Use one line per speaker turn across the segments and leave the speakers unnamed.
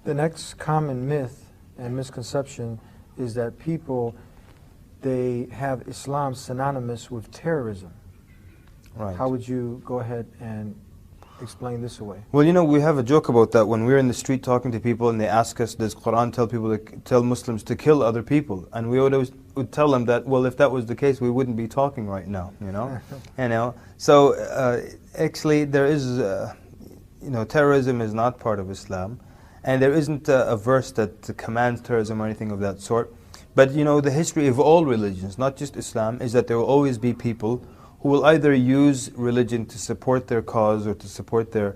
The next common myth and misconception is that people, they have Islam synonymous with terrorism.
Right.
How would you go ahead and explain this away?
Well, you know, we have a joke about that when we're in the street talking to people and they ask us, does Quran tell Muslims to kill other people? And we would tell them that, well, if that was the case, we wouldn't be talking right now, you know? So actually there is, terrorism is not part of Islam. And there isn't a verse that commands terrorism or anything of that sort. But you know, the history of all religions, not just Islam, is that there will always be people who will either use religion to support their cause or to support their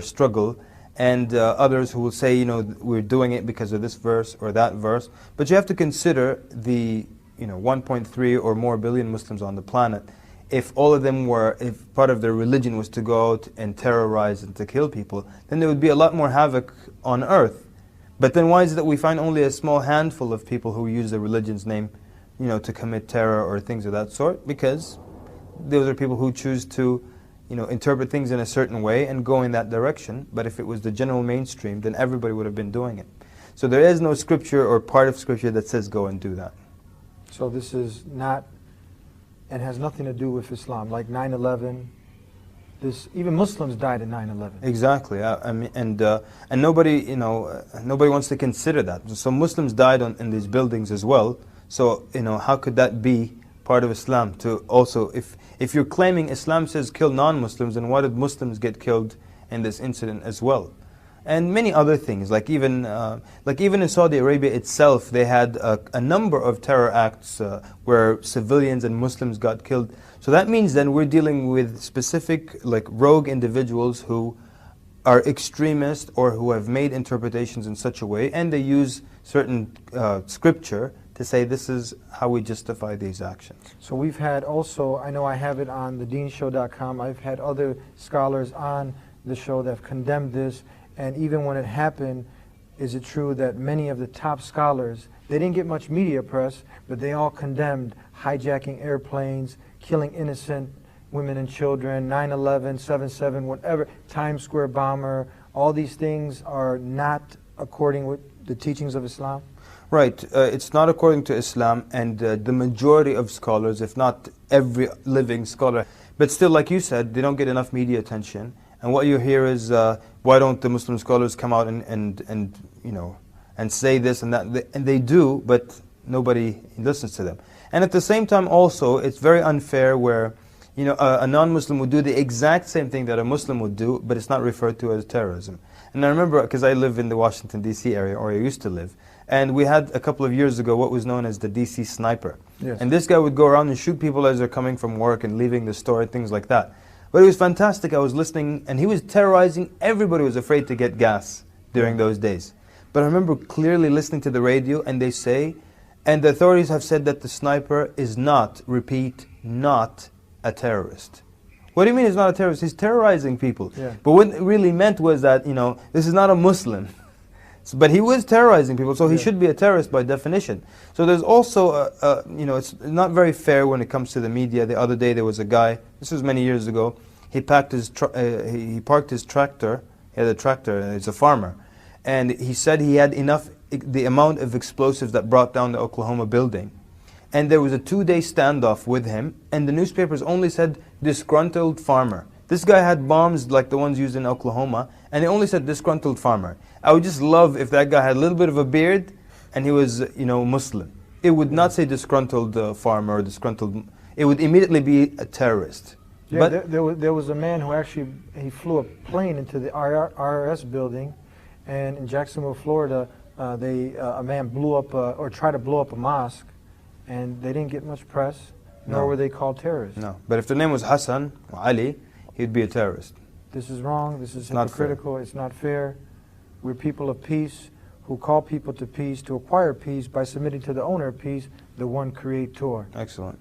struggle, and others who will say, we're doing it because of this verse or that verse. But you have to consider the 1.3 or more billion Muslims on the planet. If all of them if part of their religion was to go out and terrorize and to kill people, then there would be a lot more havoc on earth. But then why is it that we find only a small handful of people who use the religion's name, to commit terror or things of that sort? Because those are people who choose to, interpret things in a certain way and go in that direction. But if it was the general mainstream, then everybody would have been doing it. So there is no scripture or part of scripture that says go and do that.
So this is not, and has nothing to do with Islam, like 9/11. Even Muslims died in 9/11.
Exactly, and nobody, nobody wants to consider that. So Muslims died in these buildings as well. So how could that be part of Islam? To also, if you're claiming Islam says kill non-Muslims, then why did Muslims get killed in this incident as well? And many other things, like even in Saudi Arabia itself, they had a number of terror acts where civilians and Muslims got killed. So that means then we're dealing with specific rogue individuals who are extremists or who have made interpretations in such a way, and they use certain scripture to say this is how we justify these actions.
So we've had also, I know I have it on thedeenshow.com, I've had other scholars on the show that have condemned this. And even when it happened, is it true that many of the top scholars, they didn't get much media press, but they all condemned hijacking airplanes, killing innocent women and children, 9/11, 7/7, whatever, Times Square bomber, all these things are not according with the teachings of Islam?
Right, it's not according to Islam, and the majority of scholars, if not every living scholar, but still, like you said, they don't get enough media attention. And what you hear is, why don't the Muslim scholars come out and say this and that? And they do, but nobody listens to them. And at the same time also, it's very unfair where a non-Muslim would do the exact same thing that a Muslim would do, but it's not referred to as terrorism. And I remember, because I live in the Washington, D.C. area, or I used to live, and we had a couple of years ago what was known as the D.C. sniper.
Yes.
And this guy would go around and shoot people as they're coming from work and leaving the store and things like that. But it was fantastic. I was listening, and he was terrorizing. Everybody was afraid to get gas during those days. But I remember clearly listening to the radio, and they say, and the authorities have said that the sniper is not, repeat, not a terrorist. What do you mean he's not a terrorist? He's terrorizing people.
Yeah.
But what it really meant was that, this is not a Muslim. But he was terrorizing people, so he should be a terrorist by definition. So there's also, it's not very fair when it comes to the media. The other day there was a guy, this was many years ago, he parked his tractor, he had a tractor, he's a farmer, and he said he had enough, the amount of explosives that brought down the Oklahoma building. And there was a 2-day standoff with him, and the newspapers only said disgruntled farmer. This guy had bombs like the ones used in Oklahoma, and they only said disgruntled farmer. I would just love if that guy had a little bit of a beard and he was, Muslim. It would not say disgruntled farmer or disgruntled, it would immediately be a terrorist.
Yeah, but there was a man who actually, he flew a plane into the IRS building, and in Jacksonville, Florida, a man blew up, or tried to blow up a mosque, and they didn't get much press, nor were they called terrorists.
No, but if the name was Hassan or Ali, he'd be a terrorist.
This is wrong, this is
Not
hypocritical, it's not fair. We're people of peace who call people to peace, to acquire peace by submitting to the owner of peace, the one creator.
Excellent.